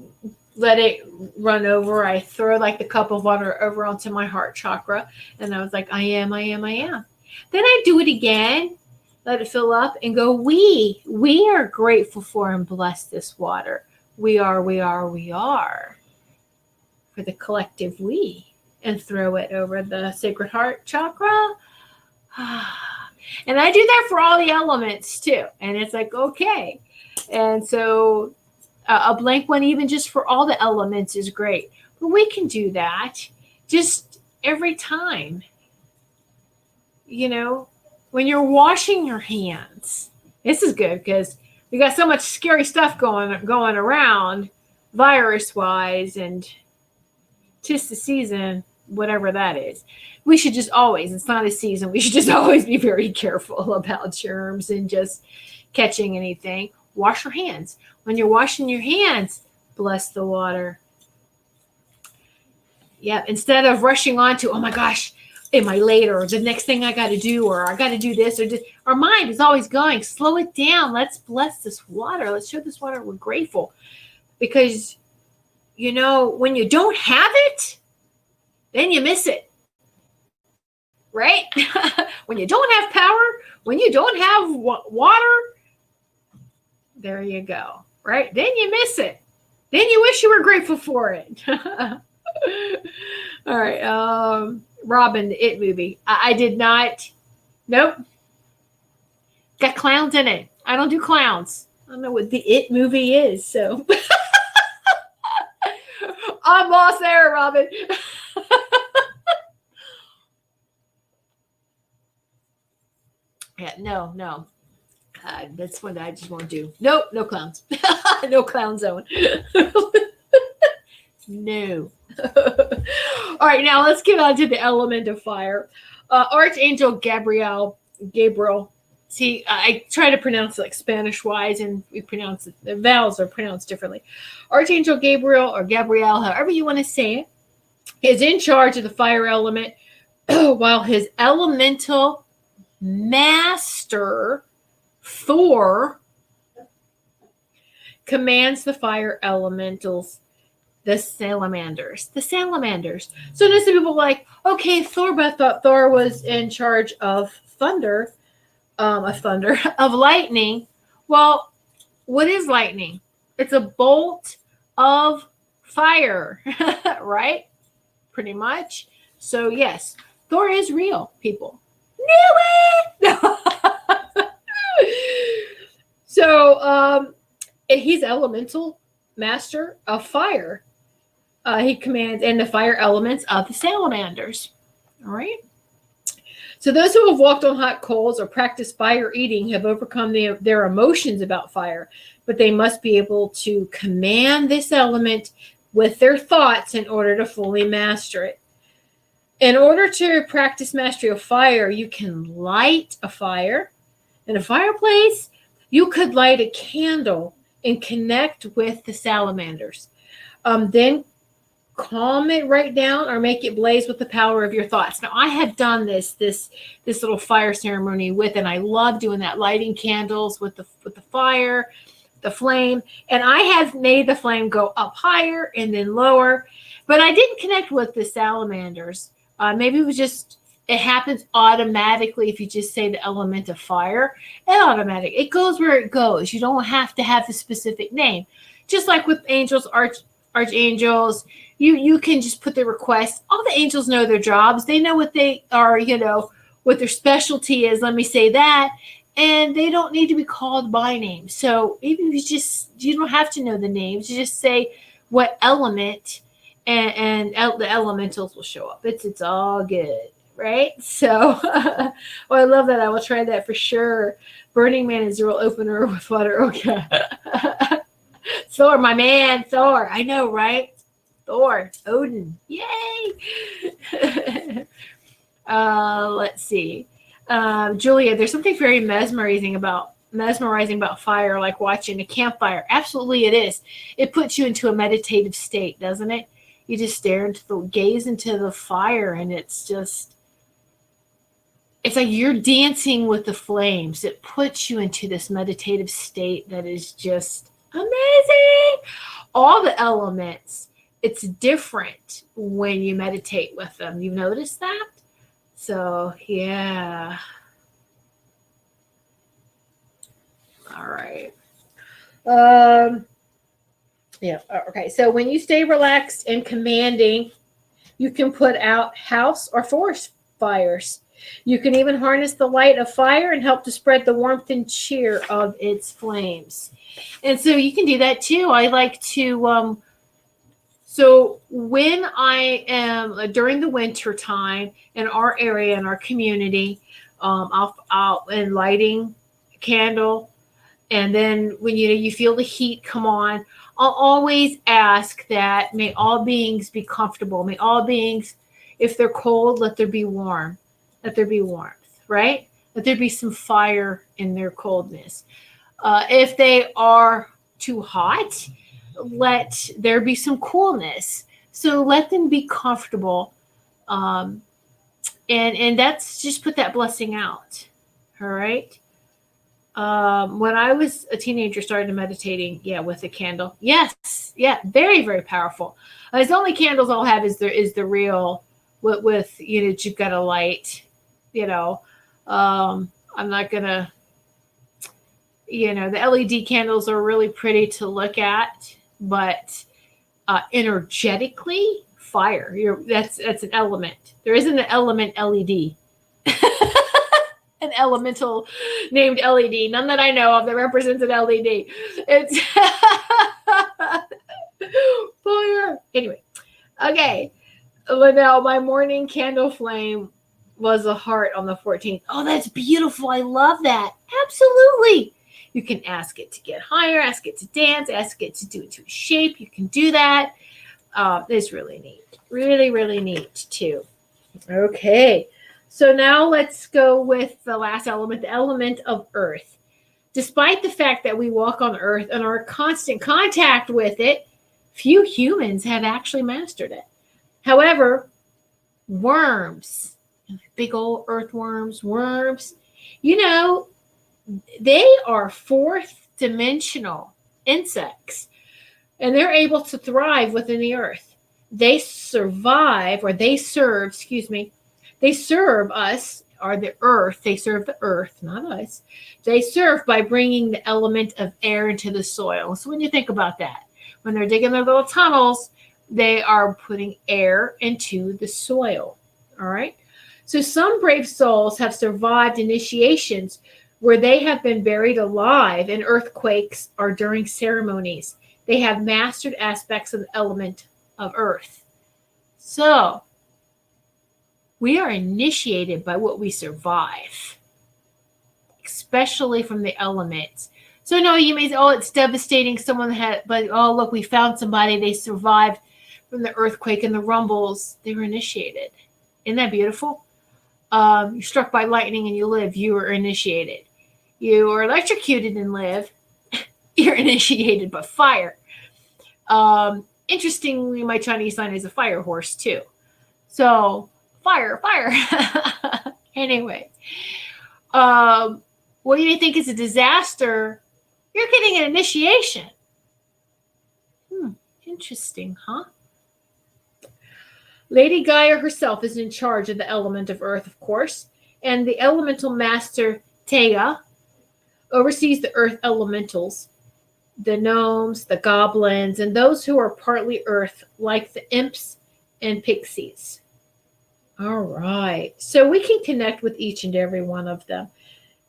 S1: let it run over. I throw like the cup of water over onto my heart chakra. And I was like, I am. Then I do it again, let it fill up and go, we are grateful for and bless this water. We are for the collective we, and throw it over the sacred heart chakra. And I do that for all the elements too. And it's like, okay. And so a blank one, even just for all the elements, is great. But we can do that just every time. When you're washing your hands, this is good because we got so much scary stuff going around, virus-wise, and 'tis the season, whatever that is. We should just always, it's not a season, we should just always be very careful about germs and just catching anything. Wash your hands. When you're washing your hands, bless the water. Yeah, instead of rushing on to, oh my gosh, am I late, or the next thing I got to do, or I got to do this, or just, our mind is always going. Slow it down. Let's bless this water. Let's show this water we're grateful. Because, when you don't have it, then you miss it. Right? When you don't have power, when you don't have water, there you go. Right? Then you miss it. Then you wish you were grateful for it. All right. Robin, the It movie. I did not. Nope. Got clowns in it. I don't do clowns. I don't know what the It movie is. So I'm lost there, Robin. Yeah, no. That's one that I just won't do. Nope, no clowns. No clown zone. No. All right, now let's get on to the element of fire. Archangel Gabriel. See, I try to pronounce it like Spanish-wise, and we pronounce it, the vowels are pronounced differently. Archangel Gabriel, or Gabriel, however you want to say it, is in charge of the fire element, while his elemental master, Thor, commands the fire elementals The salamanders. The salamanders. So there's some people like, okay, Thor, but I thought Thor was in charge of thunder, of lightning. Well, what is lightning? It's a bolt of fire, right? Pretty much. So yes, Thor is real, people. Knew it! So he's elemental master of fire. He commands and the fire elements of the salamanders. All right. So those who have walked on hot coals or practiced fire eating have overcome their emotions about fire, but they must be able to command this element with their thoughts in order to fully master it. In order to practice mastery of fire, you can light a fire in a fireplace. You could light a candle and connect with the salamanders. Then calm it right down or make it blaze with the power of your thoughts. Now, I have done this little fire ceremony with, and I love doing that, lighting candles with the fire, the flame. And I have made the flame go up higher and then lower, but I didn't connect with the salamanders. Maybe it was just, it happens automatically if you just say the element of fire. It goes where it goes. You don't have to have a specific name. Just like with angels, archangels, you can just put the request. All the angels know their jobs. They know what they are, what their specialty is. Let me say that. And they don't need to be called by name. So even if you don't have to know the names. You just say what element, and the elementals will show up. It's all good, right? So, I love that. I will try that for sure. Burning Man is a real opener with water. Okay. Thor, my man, Thor. I know, right? Thor, Odin. Yay! Let's see. Julia, there's something very mesmerizing about fire, like watching a campfire. Absolutely, it is. It puts you into a meditative state, doesn't it? You just gaze into the fire, and it's like you're dancing with the flames. It puts you into this meditative state that is just amazing. All the elements, it's different when you meditate with them. You've noticed that? So, yeah. All right. Yeah. Okay. So when you stay relaxed and commanding, you can put out house or forest fires. You can even harness the light of fire and help to spread the warmth and cheer of its flames. And so you can do that too. I like to, so when I am during the winter time in our area, in our community, I'll and lighting a candle. And then when you feel the heat come on, I'll always ask that may all beings be comfortable. May all beings, if they're cold, let there be warm. Let there be warmth, right? Let there be some fire in their coldness. If they are too hot, let there be some coolness. So let them be comfortable. And that's just put that blessing out. All right. When I was a teenager, started meditating, with a candle. Yes. Yeah. Very, very powerful. The only candles I'll have is the real with you've got a light, I'm not gonna, the LED candles are really pretty to look at, but, energetically fire, that's an element. There isn't an element LED. An elemental named LED, none that I know of that represents an LED. It's fire. Anyway, okay. Now my morning candle flame was a heart on the 14th. Oh, that's beautiful. I love that. Absolutely. You can ask it to get higher, ask it to dance, ask it to do it to a shape. You can do that. It's really neat. Really, really neat too. Okay. So now let's go with the last element, the element of earth. Despite the fact that we walk on earth and are in constant contact with it, few humans have actually mastered it. However, worms, big old earthworms, worms, they are fourth dimensional insects and they're able to thrive within the earth. They survive, or they serve, excuse me, they serve us, or the earth. They serve the earth, not us. They serve by bringing the element of air into the soil. So when you think about that, when they're digging their little tunnels, they are putting air into the soil. All right. So some brave souls have survived initiations where they have been buried alive in earthquakes or during ceremonies. They have mastered aspects of the element of earth. So we are initiated by what we survive, especially from the elements. So no, you may say, oh, it's devastating. Someone had, but oh, look, we found somebody. They survived from the earthquake and the rumbles. They were initiated. Isn't that beautiful? You're struck by lightning and you live. You were initiated. You are electrocuted and live. You're initiated by fire. Interestingly, my Chinese sign is a fire horse too. So fire. Anyway, what do you think is a disaster? You're getting an initiation. Interesting, huh? Lady Gaia herself is in charge of the element of earth, of course, and the elemental master Taya oversees the earth elementals, the gnomes, the goblins, and those who are partly earth, like the imps and pixies. All right. So we can connect with each and every one of them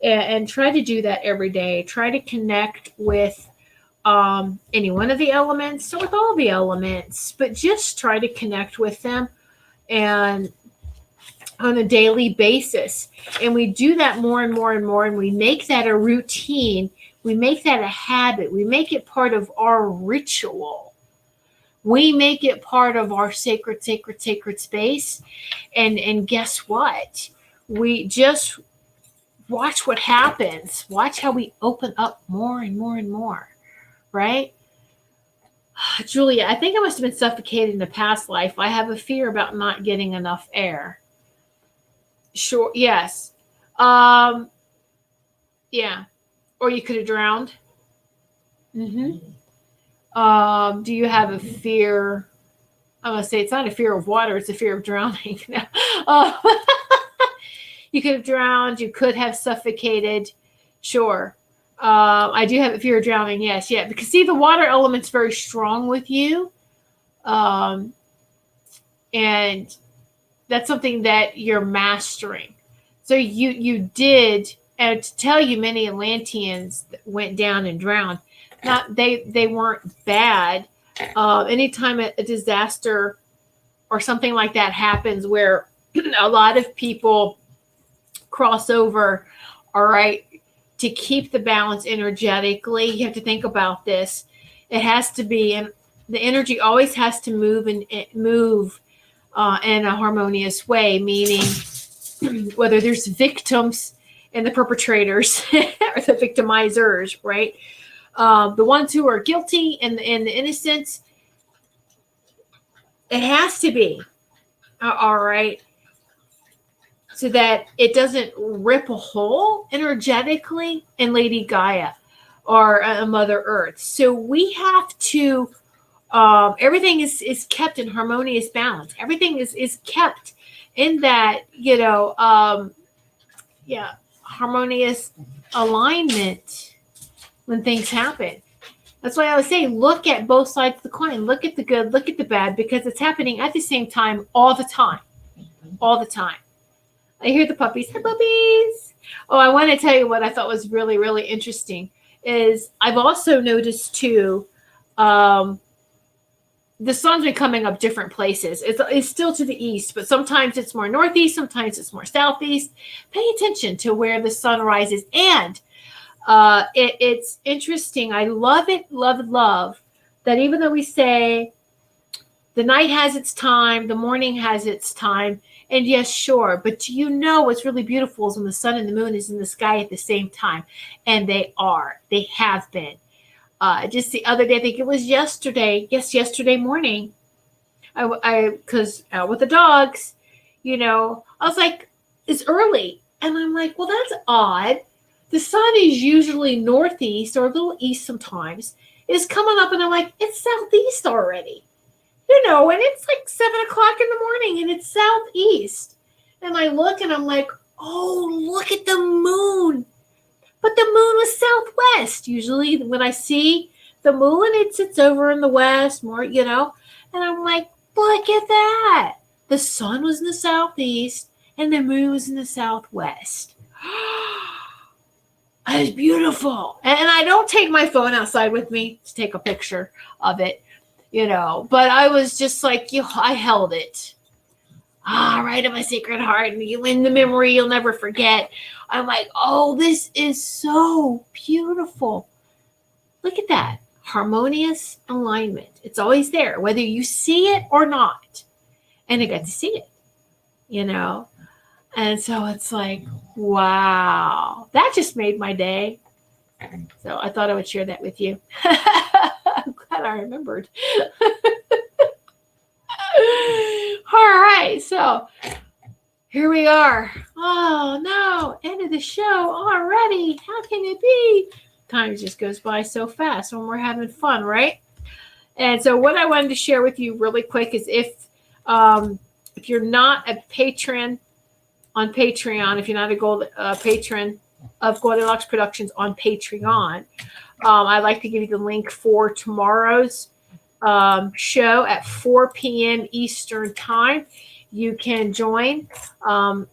S1: and try to do that every day. Try to connect with any one of the elements or with all the elements, but just try to connect with them and on a daily basis. And we do that more and more and more, and we make that a routine. We make that a habit. We make it part of our ritual. We make it part of our sacred space. And guess what? We just watch what happens. Watch how we open up more and more and more, right? Julia, I think I must have been suffocated in a past life. I have a fear about not getting enough air. Sure, yes. Yeah. Or you could have drowned. Do you have a fear? I'm going to say it's not a fear of water, it's a fear of drowning. You could have drowned, you could have suffocated. Sure. I do have a fear of drowning, yes, yeah. Because see, the water element's very strong with you. And that's something that you're mastering. So you did, and to tell you, many Atlanteans went down and drowned. Not they weren't bad. Anytime a disaster or something like that happens, where a lot of people cross over, all right, to keep the balance energetically, you have to think about this. It has to be, and the energy always has to move and move in a harmonious way, meaning whether there's victims and the perpetrators or the victimizers, right? The ones who are guilty and the innocents, it has to be, all right, so that it doesn't rip a hole energetically in Lady Gaia or Mother Earth. So we have to, everything is kept in harmonious balance. Everything is kept in that, harmonious alignment when things happen. That's why I would say, look at both sides of the coin. Look at the good, look at the bad, because it's happening at the same time all the time. All the time. I hear the puppies. Hi, puppies. Oh, I want to tell you what I thought was really, really interesting is I've also noticed too, the sun's been coming up different places. It's still to the east, but sometimes it's more northeast, sometimes it's more southeast. Pay attention to where the sun rises. And it's interesting. I love it, love that even though we say the night has its time, the morning has its time, and yes, sure, but do you know what's really beautiful is when the sun and the moon is in the sky at the same time, and they have been. Just the other day, I think it was yesterday morning, because out with the dogs, I was like, it's early, and I'm like, well, that's odd. The sun is usually northeast or a little east sometimes, is coming up, and I'm like, it's southeast already. You know, and it's like 7 o'clock in the morning and it's southeast. And I look and I'm like, oh, look at the moon. But the moon was southwest. Usually when I see the moon, it sits over in the west more, you know. And I'm like, look at that. The sun was in the southeast and the moon was in the southwest. It was beautiful. And I don't take my phone outside with me to take a picture of it. You know, but I was just like, I held it. Right in my sacred heart. And in the memory you'll never forget. I'm like, oh, this is so beautiful. Look at that. Harmonious alignment. It's always there, whether you see it or not. And I got to see it, you know. And so it's like, wow. That just made my day. So I thought I would share that with you. I'm glad I remembered. All right, so here we are. Oh no, end of the show already. How can it be? Time just goes by so fast when we're having fun, right? And so what I wanted to share with you really quick is if you're not a patron on Patreon, if you're not a patron of Goldylocks Productions on Patreon, I'd like to give you the link for tomorrow's show at 4 p.m. Eastern Time. You can join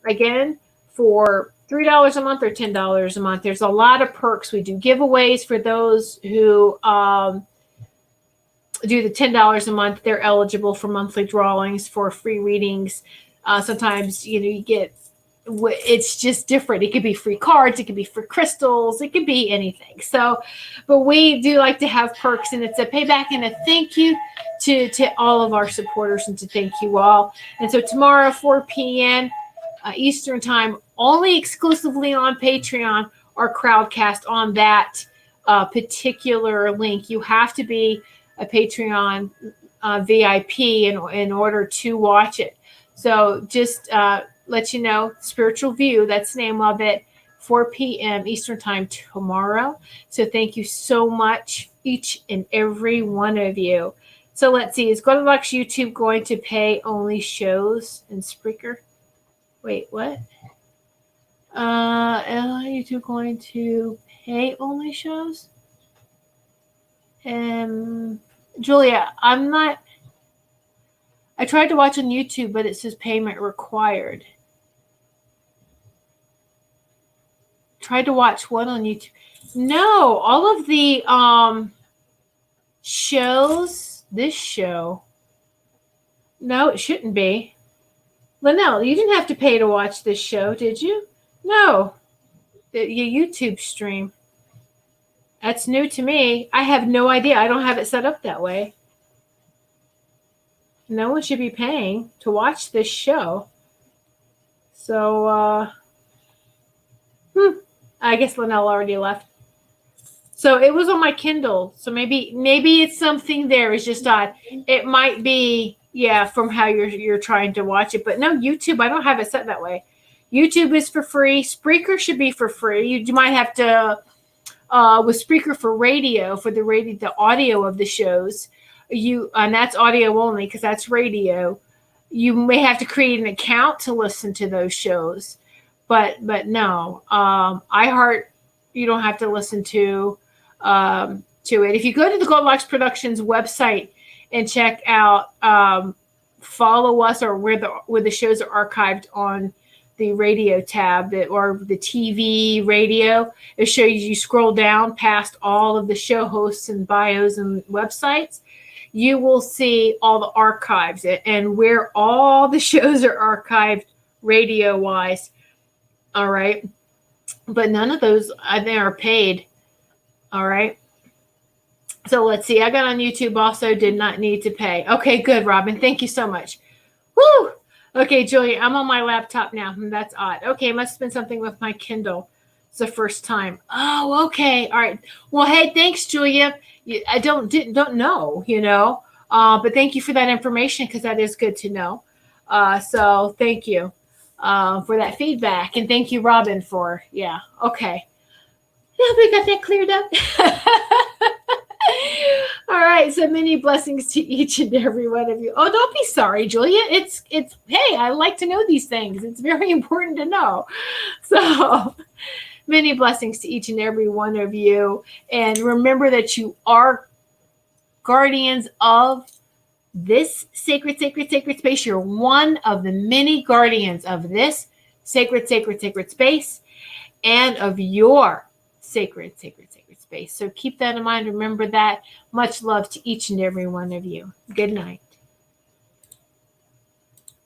S1: again for $3 a month or $10 a month. There's a lot of perks. We do giveaways for those who do the $10 a month. They're eligible for monthly drawings for free readings. Sometimes, you know, you get, it's just different. It could be free cards. It could be free crystals. It could be anything. So, but we do like to have perks, and it's a payback and a thank you to all of our supporters and to thank you all. And so tomorrow, 4 p.m. Eastern Time, only exclusively on Patreon or Crowdcast on that particular link. You have to be a Patreon VIP in order to watch it. So just let you know, Spiritual View, that's the name of it, 4 p.m. Eastern Time tomorrow. So thank you so much, each and every one of you. So let's see, is Goldylocks YouTube going to pay only shows in Spreaker? Wait, what? YouTube going to pay only shows? Julia, I'm not. I tried to watch on YouTube, but it says payment required. Tried to watch one on YouTube. No, all of the shows, this show. No, it shouldn't be. Linnell, you didn't have to pay to watch this show, did you? No. Your YouTube stream. That's new to me. I have no idea. I don't have it set up that way. No one should be paying to watch this show. So, I guess Linnell already left. So it was on my Kindle. So maybe it's something there. It's just odd. It might be, yeah, from how you're trying to watch it. But no, YouTube, I don't have it set that way. YouTube is for free. Spreaker should be for free. You might have to, with Spreaker for radio, for the audio of the shows, and that's audio only because that's radio. You may have to create an account to listen to those shows. But no, iHeart, you don't have to listen to it. If you go to the Goldylocks Productions website and check out, follow us, or where the shows are archived on the radio tab or the TV radio, it shows you scroll down past all of the show hosts and bios and websites. You will see all the archives and where all the shows are archived radio wise. All right. But none of those they are paid. All right. So let's see. I got on YouTube also, did not need to pay. Okay, good, Robin. Thank you so much. Woo! Okay, Julia, I'm on my laptop now. That's odd. Okay, it must have been something with my Kindle. It's the first time. Oh, okay. All right. Well, hey, thanks, Julia. I don't know, you know. But thank you for that information because that is good to know. So thank you for that feedback. And thank you, Robin, for, yeah. Okay. Yeah, we got that cleared up. right. So many blessings to each and every one of you. Oh, don't be sorry, Julia. It's, hey, I like to know these things. It's very important to know. So many blessings to each and every one of you. And remember that you are guardians of this sacred space. You're one of the many guardians of this sacred space and of your sacred space. So keep that in mind. Remember that. Much love to each and every one of you. Good night.